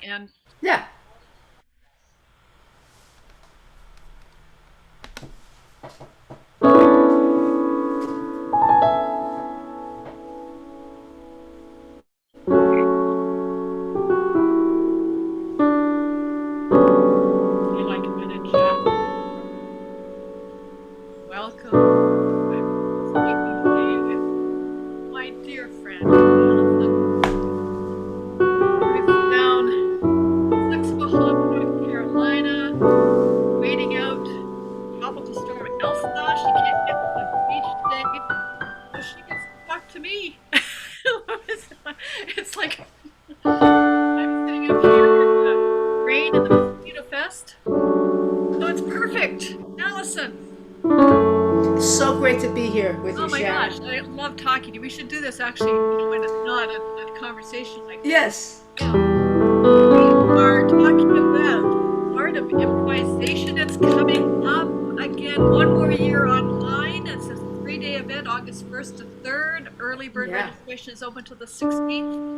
And Yeah. I like a minute chat. Welcome. I'm speaking today with my dear friend, Alison. Who's down Flexible, North Carolina, waiting out tropical storm Elsa. She can't get to the beach today, so she gets to talk to me. It's like I'm sitting up here in the rain in the mosquito fest, so it's perfect. Allison, It's so great to be here with oh you, my gosh, Sharon. I love talking to you. We should do this actually, when it's not a conversation like this. Yes. Yeah. We are talking about art of improvisation. It's coming up again, one more year online. It's a 3-day event, August 1st to 3rd. Early bird Yeah. registration is open till the 16th.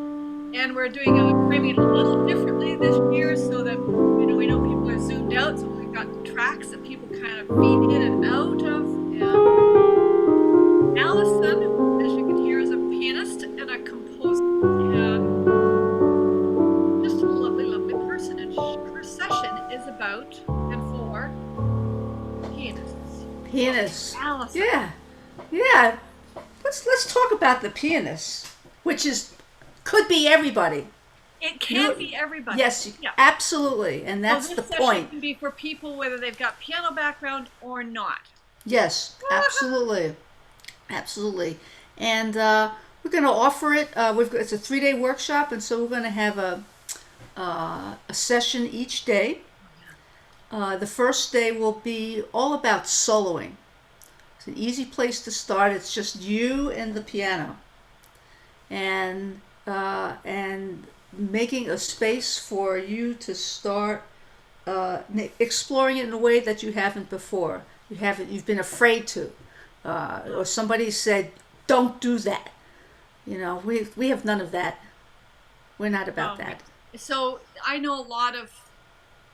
And we're doing framing it a little differently this year so that we know people are zoomed out. So we've got tracks that people kind of feed in and out of. And Allison, as you can hear, is a pianist and a composer and just a lovely, lovely person. And her session is about and for pianists. Pianist. Allison. Yeah. Yeah. Let's talk about the pianist, which is could be everybody. It can be everybody. Yes, Yeah. absolutely, and So that's the this session point. can be for people whether they've got piano background or not. Yes, absolutely, absolutely, and we're going to offer it. It's a 3-day workshop, and so we're going to have a session each day. The first day will be all about soloing. It's an easy place to start. It's just you and the piano, and making a space for you to start exploring it in a way that you haven't before. You've been afraid to, or somebody said, "Don't do that." We have none of that. We're not about Um, that. so I know a lot of.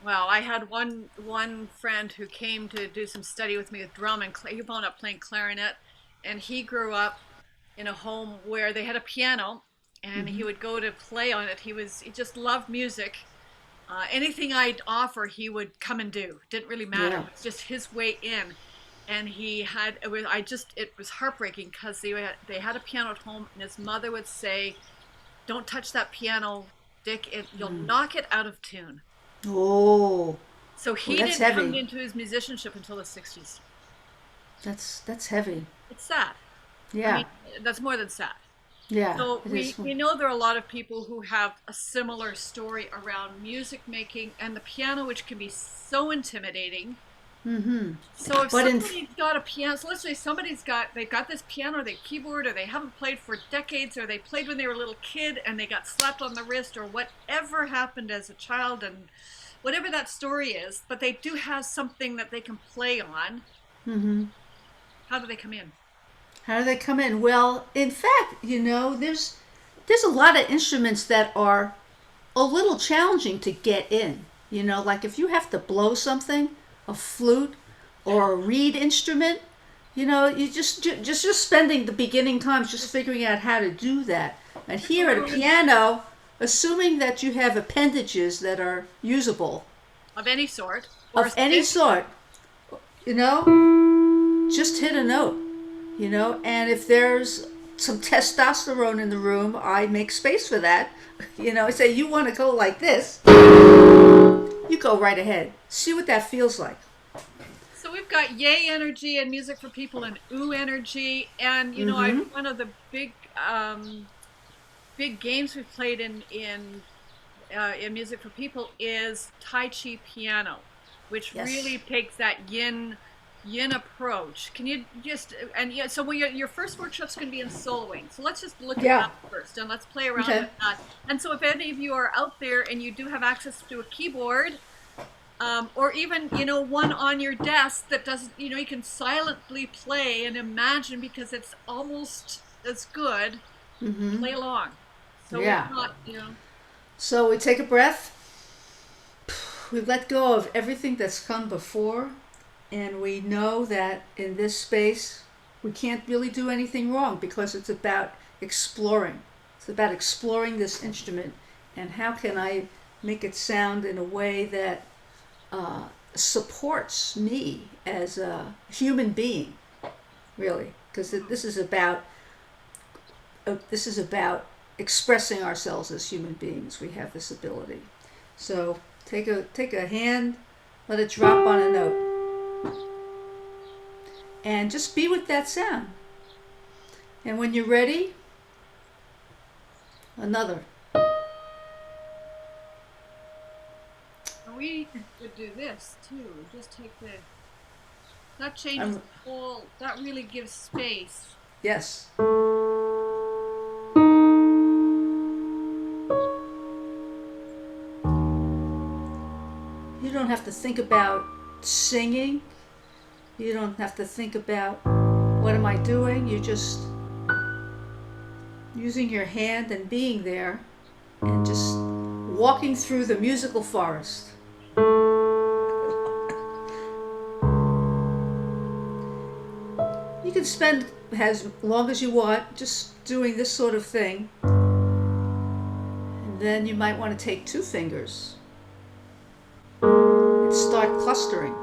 Well, I had one friend who came to do some study with me with drum, and he wound up playing clarinet, and he grew up in a home where they had a piano, and he would go to play on it. He just loved music. Anything I'd offer, he would come and do. Didn't really matter. Yeah. It was just his way in. And he had it was heartbreaking because they had a piano at home, and his mother would say, "Don't touch that piano, Dick. You'll knock it out of tune." Oh, So oh, he that's didn't come heavy. into his musicianship until the 60s. That's heavy. It's sad. I Yeah, mean, that's more than sad. yeah. So It we, is. we know there are a lot of people who have a similar story around music making and the piano, which can be so intimidating. Mm-hmm. So if But in somebody's got a piano, so let's say they've got this piano or they keyboard or they haven't played for decades or they played when they were a little kid and they got slapped on the wrist or whatever happened as a child and whatever that story is, but they do have something that they can play on. mm-hmm. How do they come in? How do they come in? Well, in fact, there's a lot of instruments that are a little challenging to get in. Like if you have to blow something, a flute or a reed instrument, you just spending the beginning times just figuring out how to do that. And here at a piano, assuming that you have appendages that are usable Of any sort, or a of any stick. sort, just hit a note. And if there's some testosterone in the room, I make space for that. I say, you want to go like this, you go right ahead. See what that feels like. So we've got yay energy and music for people and ooh energy, and Mm-hmm. one of the big games we've played in music for people is Tai Chi piano, which Yes. really takes that yin approach. Can you just and yeah, so your first workshop's going to be in soloing. So let's just look at Yeah. that first and let's play around Okay. with that. And so if any of you are out there and you do have access to a keyboard, or even one on your desk that doesn't, you can silently play and imagine because it's almost as good. Mm-hmm. Play along. So we've Yeah. got So we take a breath. we let go of everything that's come before, and we know that in this space we can't really do anything wrong because it's about exploring. It's about exploring this instrument and how can I make it sound in a way that supports me as a human being, really, because this is about expressing ourselves as human beings. We have this ability. So take a hand, let it drop on a note, and just be with that sound. And when you're ready, another. We could do this too. Just take that changes the whole, that really gives space. Yes. You don't have to think about singing. You don't have to think about what am I doing. You're just using your hand and being there and just walking through the musical forest. You can spend as long as you want just doing this sort of thing. And then you might want to take 2 fingers and start clustering.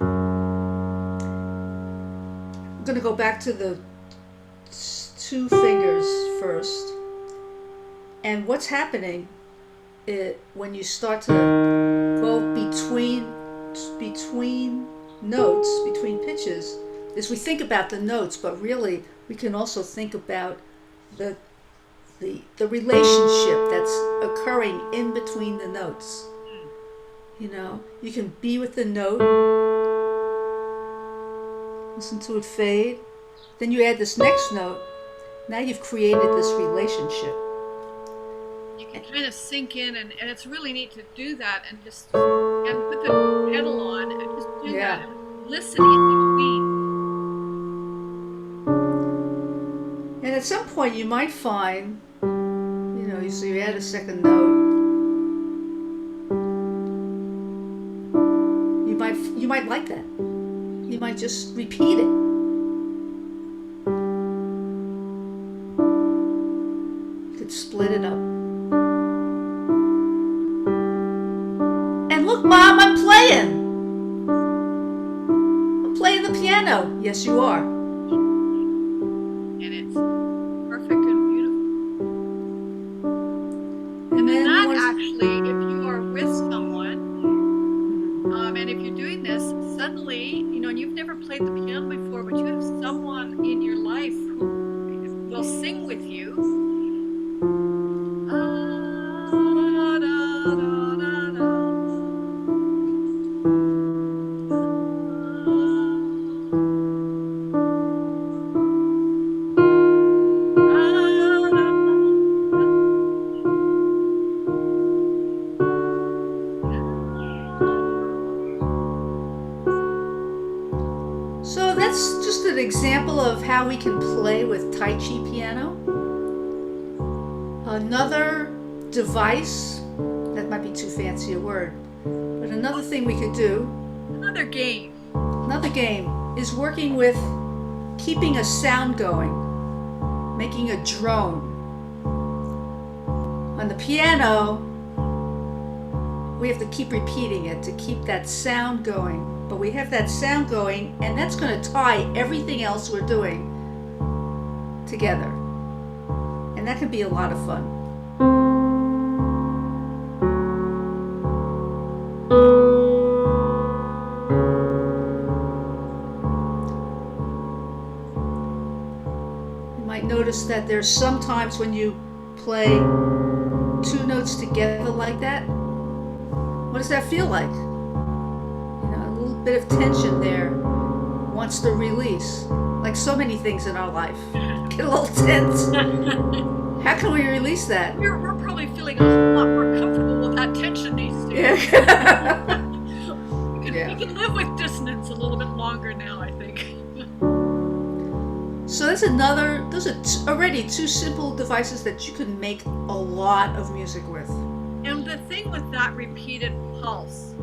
I'm going to go back to the 2 fingers first. And what's happening when you start to go between notes, between pitches, is we think about the notes, but really we can also think about the relationship that's occurring in between the notes. You know, you can be with the note, listen to it fade, then you add this next note. Now you've created this relationship. You can kind of sink in, and it's really neat to do that and just and put the pedal on and just do that and listen in between. And at some point you might find, so you add a second note. You might like that. You might just repeat it. You could split it up. And look, Mom, I'm playing. I'm playing the piano. Yes, you are. And it's perfect and beautiful. And then that actually, if you are with someone, and if you're doing this, suddenly, and you've never played the piano before, but you have someone in your life who will sing with you. So that's just an example of how we can play with Tai Chi piano. Another device, that might be too fancy a word, but another thing we could do, Another game is working with keeping a sound going, making a drone. On the piano, we have to keep repeating it to keep that sound going. But we have that sound going, and that's going to tie everything else we're doing together. And that can be a lot of fun. You might notice that there's sometimes when you play 2 notes together like that, what does that feel like? Bit of tension there wants to release, like so many things in our life. Get a little tense. How can we release that? We're probably feeling a lot more comfortable with that tension these days. We can live with dissonance a little bit longer now, I think. So those are already 2 simple devices that you can make a lot of music with. And the thing with that repeated pulse,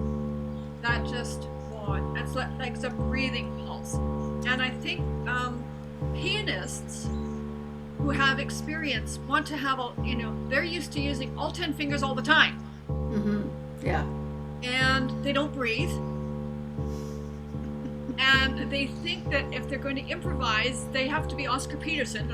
that just one, it's like a breathing pulse. And I think pianists who have experience want to have, they're used to using all 10 fingers all the time. Mm-hmm. Yeah. And they don't breathe. And they think that if they're going to improvise, they have to be Oscar Peterson.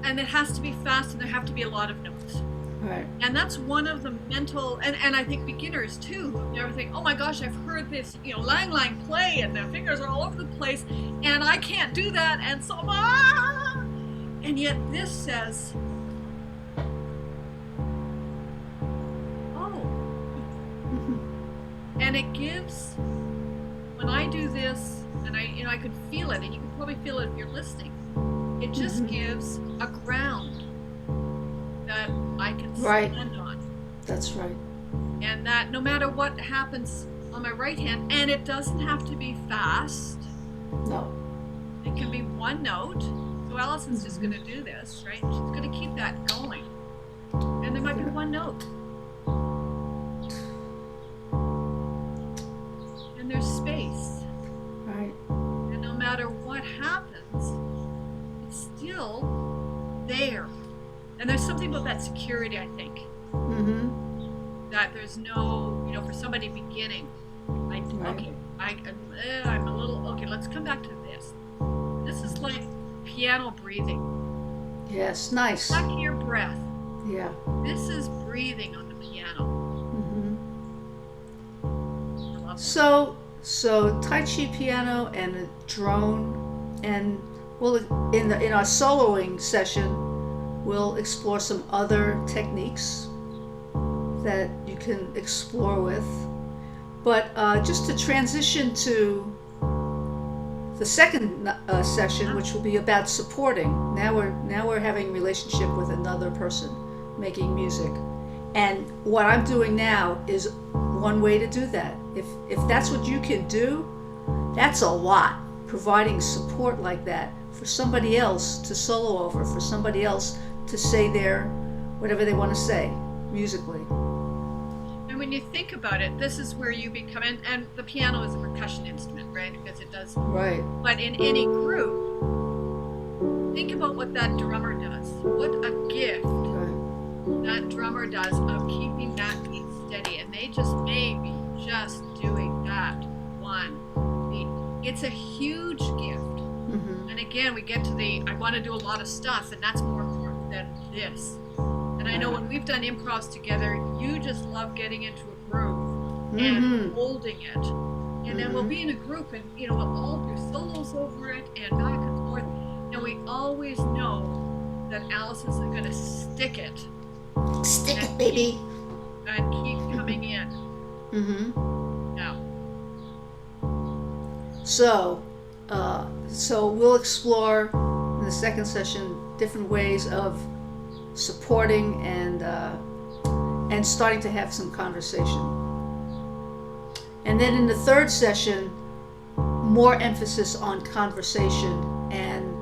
And it has to be fast, and there have to be a lot of notes. Right. And that's one of the mental, and I think beginners too, who never think, oh my gosh, I've heard this, Lang Lang play, and their fingers are all over the place, and I can't do that, and so, and yet this says, oh, and it gives, when I do this, and I could feel it, and you can probably feel it if you're listening, it just gives a ground that I can stand on. That's right. And that no matter what happens on my right hand, and it doesn't have to be fast. No. It can be one note. So Alison's just going to do this, right? She's going to keep that going. And there might be one note. And there's space. Right. And no matter what happens, it's still there. And there's something about that security, I think. Mm-hmm. That there's no, for somebody beginning, okay, I'm a little, okay, let's come back to this. This is like piano breathing. Yes, nice. Back to your breath. Yeah. This is breathing on the piano. Mm-hmm. So Tai Chi piano and a drone, and in our soloing session, we'll explore some other techniques that you can explore with. But just to transition to the second session, which will be about supporting. Now we're having a relationship with another person making music. And what I'm doing now is one way to do that. If that's what you can do, that's a lot. Providing support like that for somebody else to solo over, for somebody else to say whatever they want to say musically. And when you think about it, this is where you become, and the piano is a percussion instrument, right? Because it does. Right. But in any group, think about what that drummer does. What a gift that drummer does of keeping that beat steady. And they just may be just doing that one beat. It's a huge gift. Mm-hmm. And again, we get to I want to do a lot of stuff, and that's more important than this. And I know when we've done improvs together, you just love getting into a groove and holding it. And then we'll be in a group, and we'll all do solos over it and back and forth. And we always know that Alison's going to stick it. Stick it, baby. And keep coming in. Mm-hmm. Yeah. So we'll explore in the second session different ways of supporting and starting to have some conversation. And then in the third session, more emphasis on conversation and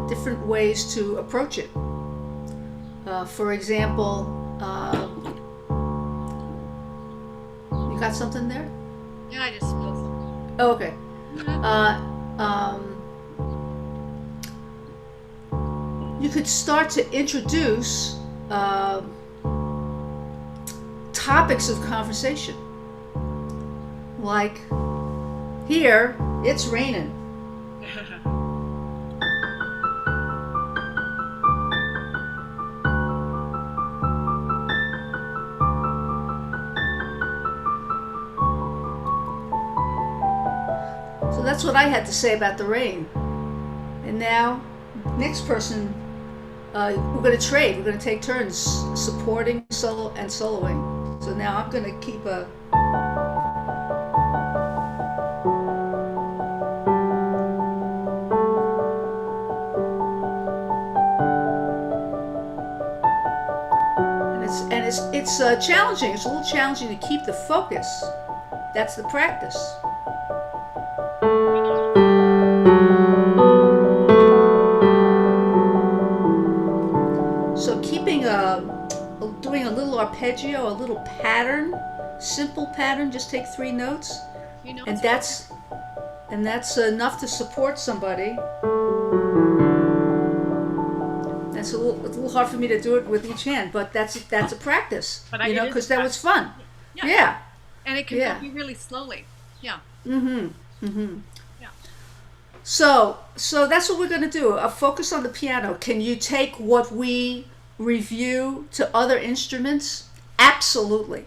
different ways to approach it. For example, you got something there? Yeah, I just spilled something. Oh, okay. You could start to introduce topics of conversation. Like, here, it's raining. So that's what I had to say about the rain. And now, next person, we're going to trade. We're going to take turns supporting solo and soloing. So now I'm going to keep a... It's challenging. It's a little challenging to keep the focus. That's the practice. So keeping a doing a little arpeggio, a little pattern, simple pattern, just take 3 notes, You know, and that's enough to support somebody. That's it's a little hard for me to do it with each hand, but that's a practice, but you know, it is because that was fun. yeah, Yeah, and it can yeah. be really slowly. Yeah, yeah. So that's what we're going to do. Focus on the piano. Can you take what we review to other instruments? Absolutely.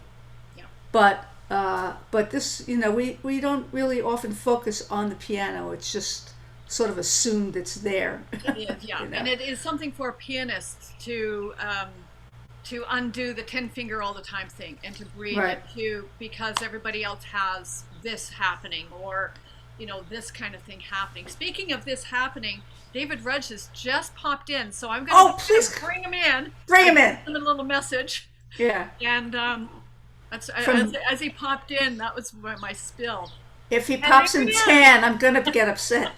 Yeah. But this, you know, we don't really often focus on the piano. It's just sort of assumed it's there. It is, yeah, You know? and it is something for pianists to undo the 10 finger all the time thing and to breathe Right. into, because everybody else has this happening, or you know, this kind of thing happening. Speaking of this happening, David Rudge has just popped in, so I'm going Oh, to please bring him in. bring him I in. sent him a little message, Yeah. and From as he popped in, that was my spill. if he And pops there in he is. 10, I'm gonna get upset.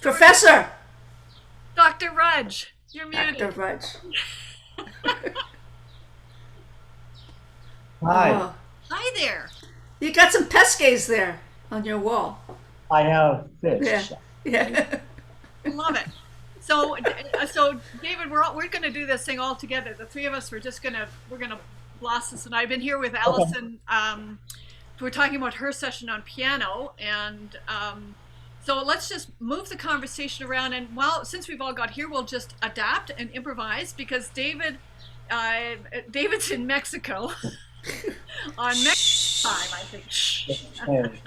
Professor Dr. Rudge, you're muted. Dr. Rudge. Hi, Oh, Hi there. you got some pesques there on your wall. I have Yeah. fish. Yeah. Love it. So, David, we're going to do this thing all together. The 3 of us, we're gonna blast this. And I've been here with Alison. We're talking about her session on piano, and so let's just move the conversation around. And since we've all got here, we'll just adapt and improvise, because David's in Mexico on Mexico time, I think.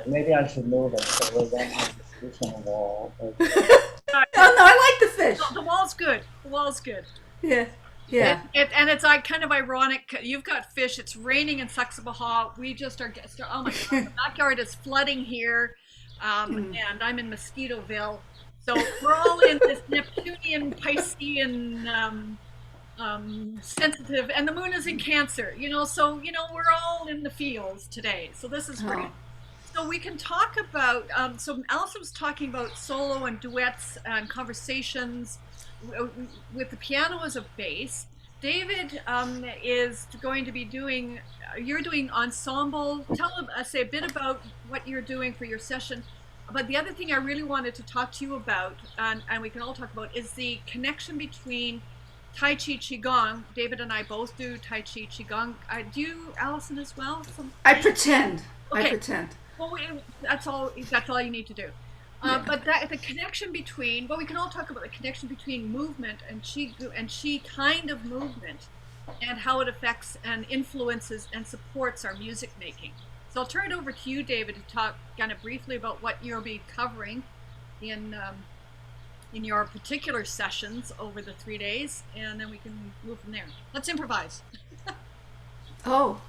Maybe I should move it so we don't have the fish on the wall. Oh no, I like the fish. The wall's good. The wall's good. Yeah. Yeah. And it's like kind of ironic. You've got fish. It's raining in Saxabaja. We just are. Oh my God! The backyard is flooding here, and I'm in Mosquitoville. So we're all in this Neptunian, Piscean, sensitive, and the moon is in Cancer. You know, so you know we're all in the fields today. So this is great. So we can talk about. So Alison was talking about solo and duets and conversations with the piano as a base. David is going to be doing. You're doing ensemble. Tell us a bit about what you're doing for your session. But the other thing I really wanted to talk to you about, and we can all talk about, is the connection between Tai Chi Qigong. David and I both do Tai Chi Qigong. Do you, Alison, as well? I pretend. Okay. I pretend. Well, that's all you need to do. But the connection between, we can all talk about the connection between movement and Qi kind of movement, and how it affects and influences and supports our music making. So I'll turn it over to you, David, to talk kind of briefly about what you'll be covering in your particular sessions over the 3 days, and then we can move from there. Let's improvise. Oh.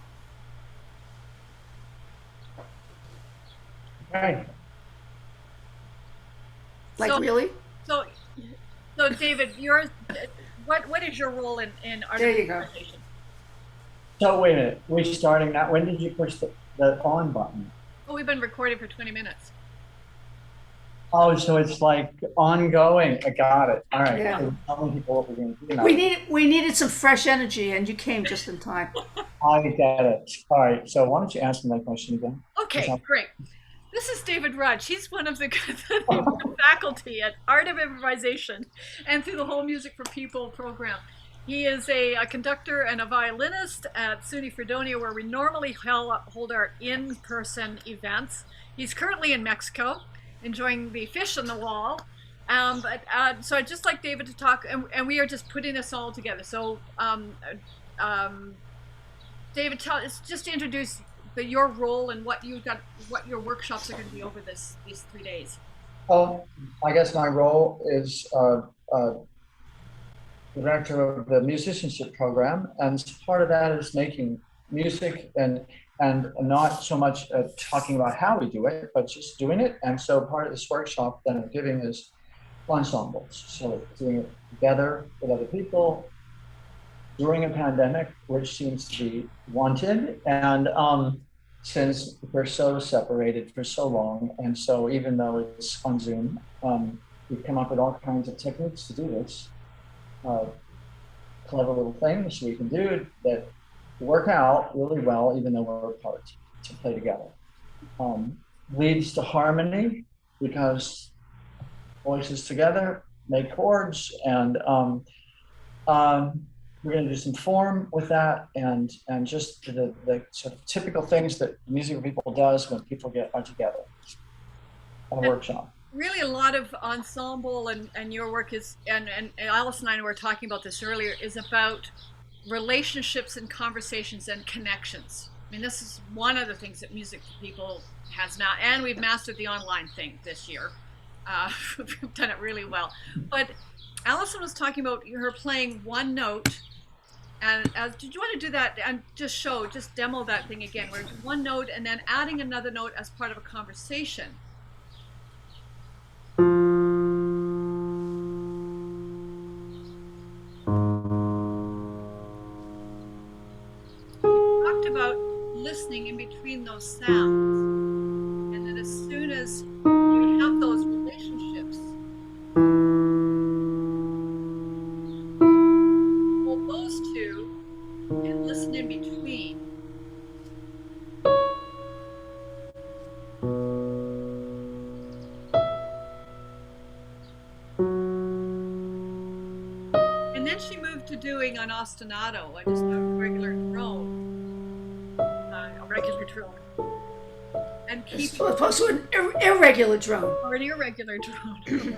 Right. Like So- really? So David, what is your role in art There of you go. improvisation? So wait a minute. We're starting now. When did you push the on button? Well, we've been recording for 20 minutes. Oh, so it's like ongoing. I got it. All right. Yeah. So tell people what we're going to do now. We needed some fresh energy, and you came just in time. I get it. All right. So why don't you ask me that question again? Okay, great. This is David Rudge. He's one of the faculty at Art of Improvisation and through the whole Music for People program. He is a conductor and a violinist at SUNY Fredonia, where we normally hold our in-person events. He's currently in Mexico, enjoying the fish on the wall. So I'd just like David to talk, and we are just putting this all together. So, David, just introduce your role and what your workshops are going to be over these 3 days. I guess my role is director of the musicianship program, and part of that is making music and not so much talking about how we do it, but just doing it. And so part of this workshop that I'm giving is ensembles, so doing it together with other people during a pandemic, which seems to be wanted, and since we're so separated for so long, and so even though it's on Zoom, we've come up with all kinds of techniques to do this. clever little things we can do that work out really well, even though we're apart, to play together. Leads to harmony because voices together make chords, and we're going to do some form with that, and just the sort of typical things that musical people does when people are together on a workshop. Really, a lot of ensemble and your work is, and Alison and I were talking about this earlier, is about relationships and conversations and connections. I mean, this is one of the things that music people has now, and we've mastered the online thing this year. We've done it really well. But Alison was talking about her playing one note, and did you want to do that and just demo that thing again, where it's one note and then adding another note as part of a conversation? About listening in between those sounds, and then as soon as you have those relationships, hold those two and listen in between. And then she moved to doing an ostinato, just a regular drone. Regular drone, and keep opposed to an irregular drone, or an irregular drone.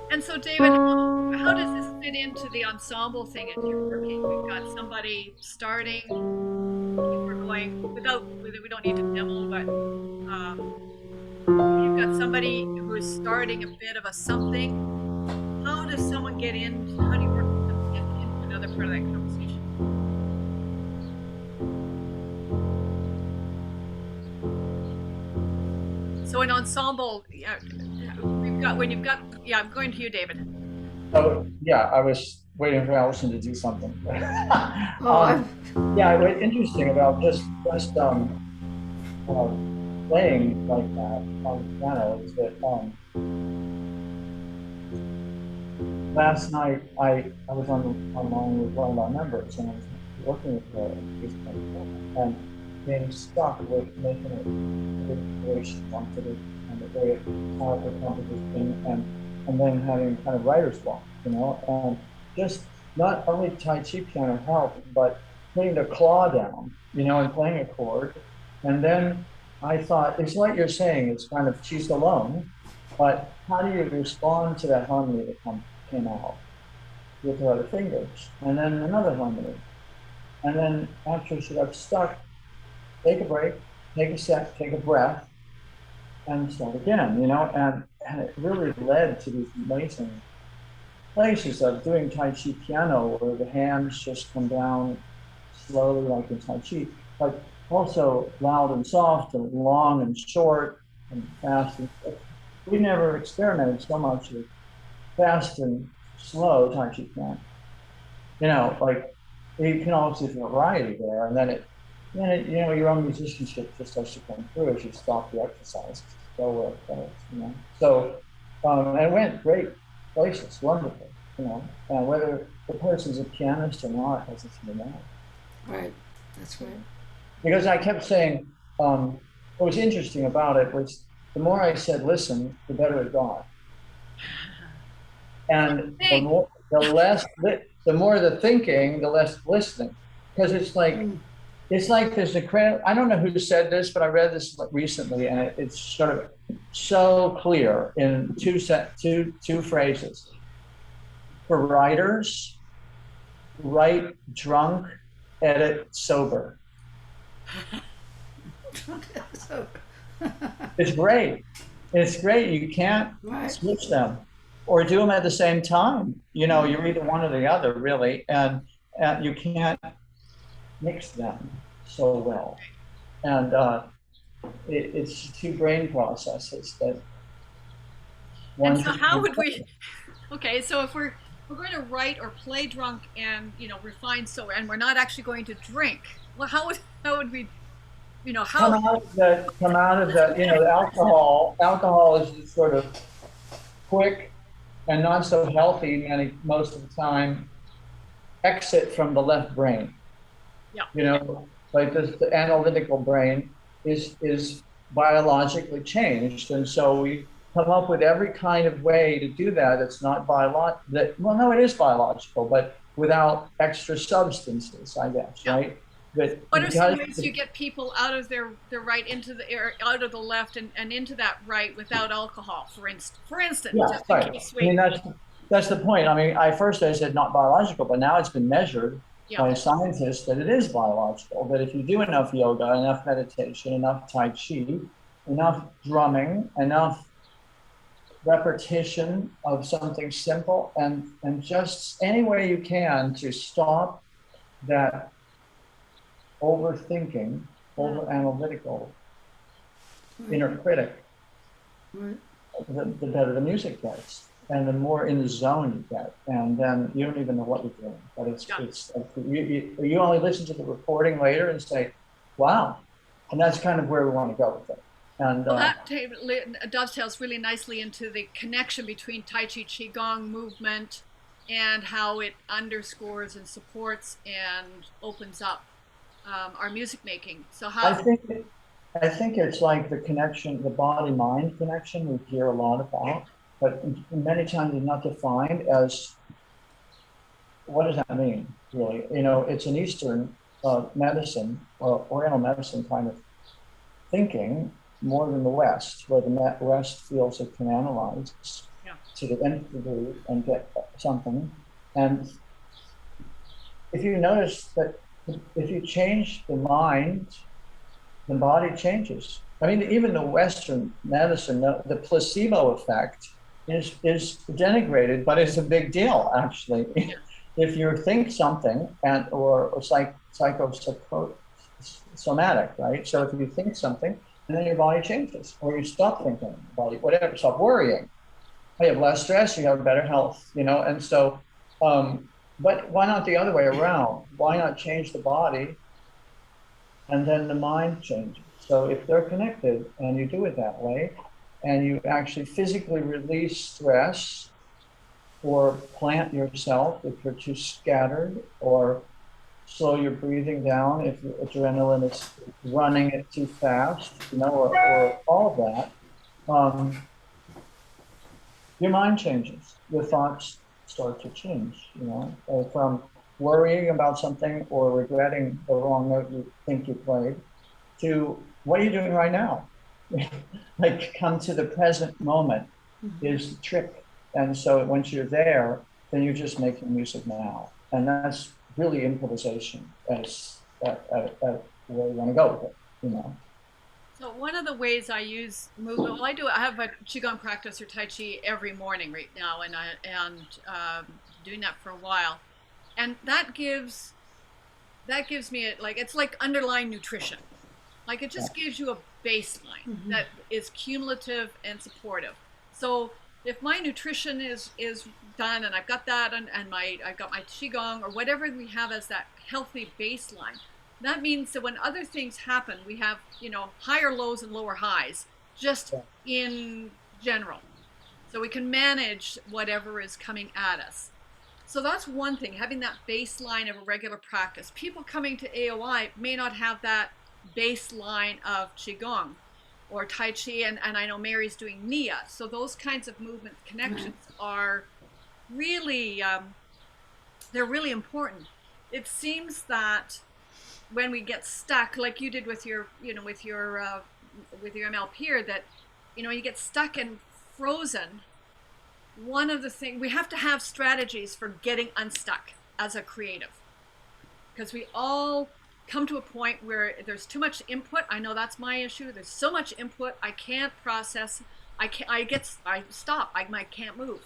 And so, David, how does this fit into the ensemble thing as you're working? We've got somebody starting. We're going we don't need to demo, but you've got somebody who is starting a bit of a something. How does someone get in? How do you work with them to get into another part of that conversation? So an ensemble, I'm going to you, David. Oh, yeah, I was waiting for Alison to do something. What's interesting about just playing like that on the piano is that last night I was online with one of our members, and I was working with her and being stuck with making it inspiration onto it and the way it how the composition and then having kind of writer's block, and just not only Tai Chi piano help, but putting the claw down, and playing a chord. And then I thought, it's like you're saying, it's kind of she's alone, but how do you respond to that harmony that came out with her other fingers? And then another harmony. And then after she got stuck, take a break, take a sec, take a breath, and start again, and it really led to these amazing places of doing Tai Chi piano where the hands just come down slowly like in Tai Chi, but also loud and soft and long and short and fast. We never experimented so much with fast and slow Tai Chi piano. Like you can also see variety there, and then your own musicianship just starts to come through as you stop the exercise. So where it goes, So, and it went great places, wonderful, and whether the person's a pianist or not doesn't seem to matter. Right, that's right. Because I kept saying, what was interesting about it was the more I said listen, the better it got. And the more the thinking, the less listening. Because it's like there's I don't know who said this, but I read this recently, and it's sort of so clear in two phrases. For writers, write drunk, edit sober. It's great. It's great. You can't switch them or do them at the same time. You're either one or the other, really, and you can't mix them so well. And it's two brain processes that one. And so how would we? Okay, so if we're going to write or play drunk and refine sober, and we're not actually going to drink, well, how would we? How come out of the alcohol. Alcohol is this sort of quick, and not so healthy most of the time exit from the left brain. Yeah. You know, like the analytical brain is biologically changed, and so we come up with every kind of way to do that. It's not biological. Well, no, it is biological, but without extra substances, I guess, Yeah. right? But What are some because ways you get people out of their right into the air, out of the left and into that right without alcohol, for instance, yeah, just in right. case I mean, we, that's the point. I mean, I said not biological, but now it's been measured yeah, by scientists that it is biological. That if you do enough yoga, enough meditation, enough Tai Chi, enough drumming, enough repetition of something simple, and just any way you can to stop that overthinking, over analytical inner critic, Right. the better the music gets, and the more in the zone you get, and then you don't even know what you're doing. But yeah. it's you only listen to the recording later and say, "Wow," and that's kind of where we want to go with it. And Well, that dovetails really nicely into the connection between Tai Chi Qigong movement and how it underscores and supports and opens up our music making. So I how, think I think it's like the connection, the body-mind connection we hear a lot about, but many times it's not defined as what does that mean, really? You know, it's an Eastern medicine or Oriental medicine kind of thinking more than the West, where the West feels it can analyze yeah, to the nth degree and get something. And if you notice that if you change the mind, the body changes. I mean, even the Western medicine, the placebo effect is denigrated, but it's a big deal actually. If you think something or psychosomatic, right? So if you think something and then your body changes, or you stop thinking, body, whatever, stop worrying, you have less stress, you have better health, you know. And so, but why not the other way around? Why not change the body and then the mind changes? So if they're connected and you do it that way, and you actually physically release stress or plant yourself if you're too scattered, or slow your breathing down if your adrenaline is running it too fast, you know, or all of that, your mind changes, your thoughts start to change, you know, from worrying about something or regretting the wrong note you think you played to what are you doing right now? Like come to the present moment is the trick. And so once you're there, then you're just making music now. And that's really improvisation as where you want to go with it, you know. so one of the ways I use movement, well, I have a qigong practice or tai chi every morning right now, and doing that for a while, and that gives me like it's like underlying nutrition, like it Yeah. just gives you a baseline that is cumulative and supportive. So if my nutrition is done and I've got that and I've got my qigong or whatever we have as that healthy baseline, that means that when other things happen, we have, higher lows and lower highs just Yeah. in general. So we can manage whatever is coming at us. So that's one thing, having that baseline of a regular practice. People coming to AOI may not have that baseline of Qigong or Tai Chi, and I know Mary's doing Nia. So those kinds of movement connections are really, they're really important. It seems that when we get stuck, like you did with your, with your ML peer, that, you get stuck and frozen, one of the things we have to have strategies for getting unstuck as a creative, because we all come to a point where there's too much input. I know that's my issue. There's so much input I can't process. I stop. I can't move,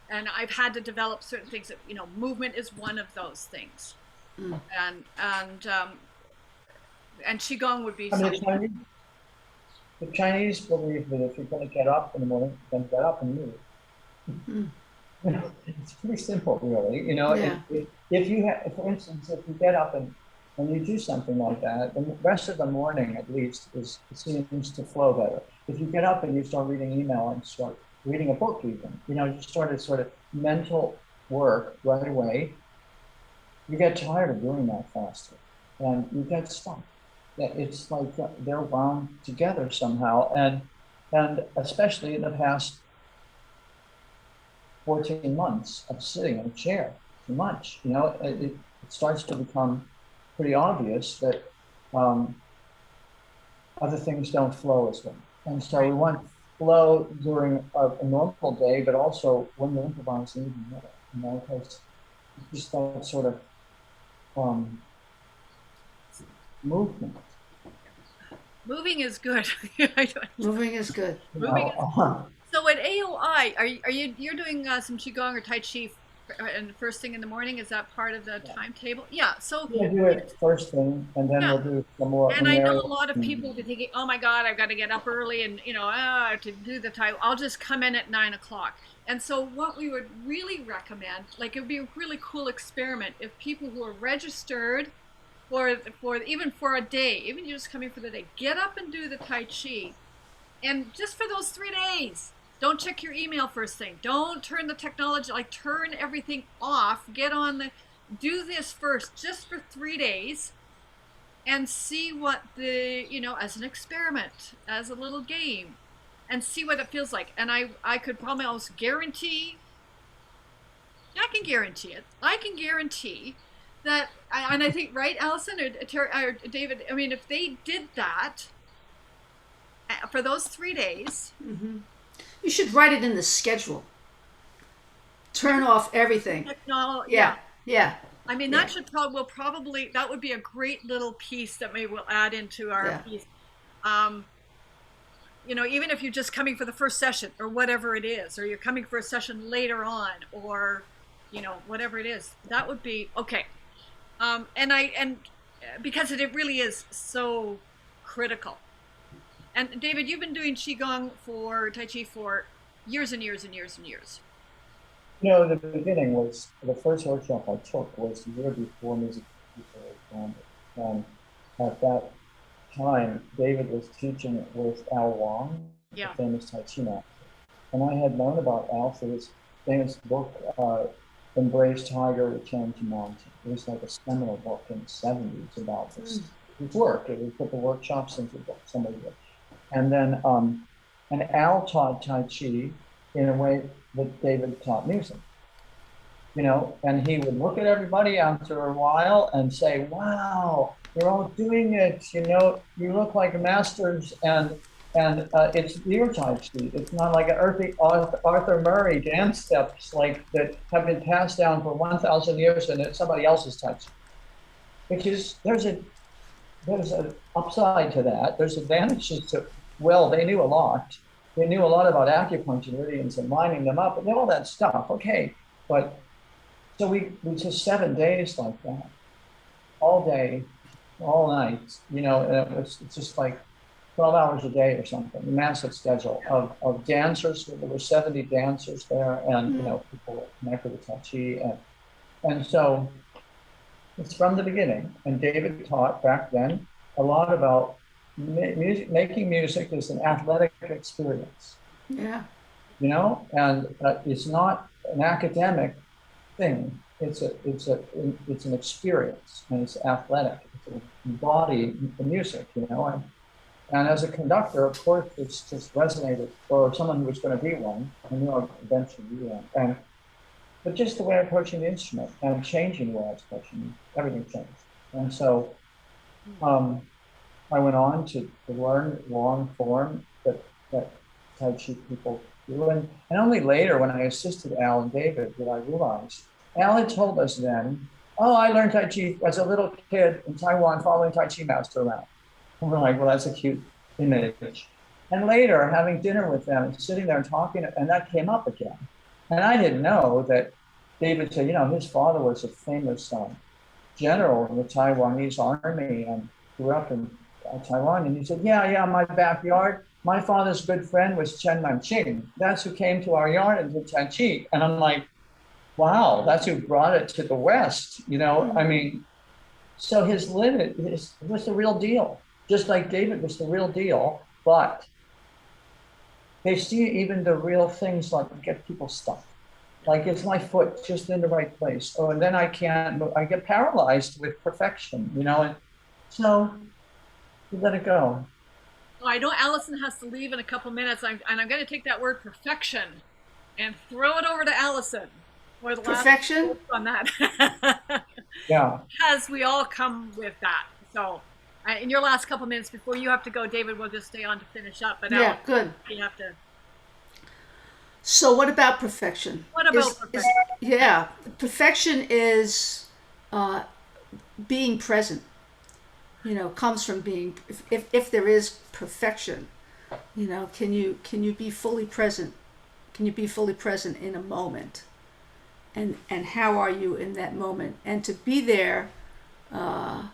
and I've had to develop certain things that, movement is one of those things. And qigong would be I mean, something. the Chinese believe that if you're going to get up in the morning, then get up and move. It's pretty simple, really. Yeah. If you have, for instance, if you get up and you do something like that, the rest of the morning, at least, seems to flow better. If you get up and you start reading email and start reading a book even, just sort of mental work right away. You get tired of doing that faster and you get stuck. It's like they're wound together somehow. And especially in the past 14 months of sitting in a chair too much, it starts to become pretty obvious that other things don't flow as well. And so we want flow during a normal day, but also when you're improvising even more, because just that sort of movement. Moving is good. Moving is good. Moving is So at AOI, you're doing some qigong or tai chi and first thing in the morning? Is that part of the timetable? Yeah. So we'll do it first thing, and then we'll do some more. And I know a lot of people will be thinking, "Oh my God, I've got to get up early and to do the tai. I'll just come in at 9 o'clock." And so what we would really recommend, like it would be a really cool experiment if people who are registered for even for a day, even you're just coming for the day, get up and do the tai chi, and just for those 3 days. Don't check your email first thing. Don't turn the technology, like turn everything off. Do this first just for 3 days and see what as an experiment, as a little game, and see what it feels like. And I could probably almost guarantee, I can guarantee that, and I think, right, Alison or David, I mean, if they did that for those 3 days, you should write it in the schedule. Turn off everything. Yeah. I mean, that that would be a great little piece that maybe we'll add into our piece. Even if you're just coming for the first session or whatever it is, or you're coming for a session later on, or whatever it is, that would be okay. And because it really is so critical. And David, you've been doing qigong Tai Chi for years and years and years and years. The beginning was, the first workshop I took was the year before music was founded. And at that time, David was teaching with Al Wong, the famous Tai Chi master. And I had known about Al through his famous book, Embrace Tiger, Return to Mountain. It was like a seminal book in the 70s about his work. It would put the workshops into the book, somebody did. And then, and Al taught Tai Chi in a way that David taught music, and he would look at everybody after a while and say, "Wow, you're all doing it, you look like masters, and it's your Tai Chi. It's not like Arthur Murray dance steps like that have been passed down for 1,000 years and it's somebody else's Tai Chi." Which is, there's an upside to that. There's advantages to, they knew a lot. They knew a lot about acupuncture meridians and lining them up and all that stuff. Okay, but so we just 7 days like that, all day, all night, and it's just like 12 hours a day or something, a massive schedule of dancers. There were 70 dancers there, and people were connected with Tai Chi, and so it's from the beginning. And David taught back then a lot about making music is an athletic experience. Yeah. And it's not an academic thing. It's an experience, and it's athletic. It's a body, the music, And as a conductor, of course, it's just resonated for someone who was going to be one, and eventually be one. But just the way I'm approaching the instrument and changing the way I was approaching it, everything changed. And so I went on to learn long form that Tai Chi people do. And only later, when I assisted Al and David, did I realize, Al had told us then, "Oh, I learned Tai Chi as a little kid in Taiwan following Tai Chi master around." And we're like, well, that's a cute image. And later, having dinner with them and sitting there and talking, and that came up again. And I didn't know that David said, his father was a famous general in the Taiwanese army and grew up in Taiwan. And he said, yeah, my backyard, my father's good friend was Chen Manqing. That's who came to our yard and did Tai Chi. And I'm like, wow, that's who brought it to the West. I mean, so his lineage was the real deal. Just like David was the real deal, but they see even the real things like get people stuck. Like, is my foot just in the right place? Oh, and then I can't move. I get paralyzed with perfection, and so you let it go. Oh, I know Allison has to leave in a couple minutes, and I'm going to take that word perfection and throw it over to Allison for the last Perfection? on that. Yeah. Because we all come with that. So, in your last couple minutes before you have to go, David, we'll just stay on to finish up. But Yeah, good. You have to. So what about perfection? What about perfection? Yeah, perfection is being present. Comes from being. If there is perfection, can you be fully present? Can you be fully present in a moment? And how are you in that moment? And to be there, I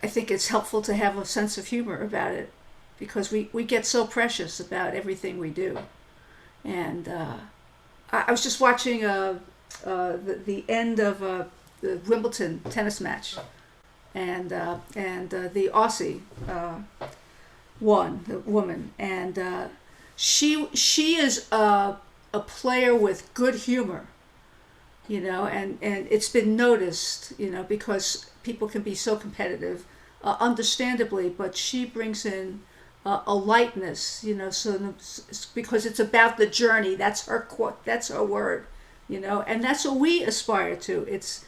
think it's helpful to have a sense of humor about it, because we get so precious about everything we do. And I was just watching the end of the Wimbledon tennis match, and the Aussie won, the woman, and she is a player with good humor, and it's been noticed, because people can be so competitive, understandably, but she brings in a lightness, so because it's about the journey. That's her quote. That's her word, and that's what we aspire to. It's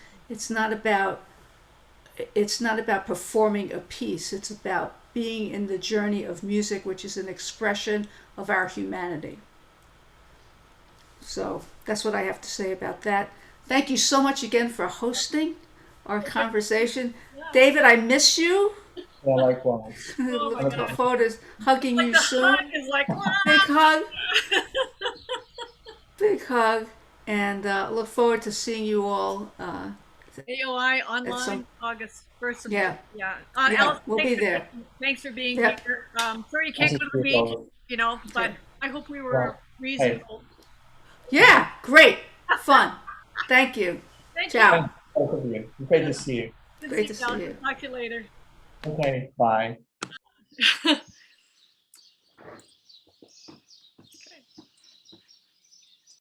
not about performing a piece. It's about being in the journey of music, which is an expression of our humanity. So that's what I have to say about that. Thank you so much again for hosting our conversation. Yeah. David, I miss you. Yeah, likewise. Oh my Look God. forward to hugging Like you the soon. hug is like, Big hug. Big hug. And look forward to seeing you all. AOI At some, online August 1st. yeah, Yeah. yeah, Allison, we'll be there. thanks for being Yep. here. Sorry you can't This go is to the beach, cool. but Okay. I hope we Yeah. were reasonable. Yeah, great. Fun. Thank you. Thank Ciao. Thank both of you. Great to see you. you. Great to see you. Talk to you later. Okay, bye.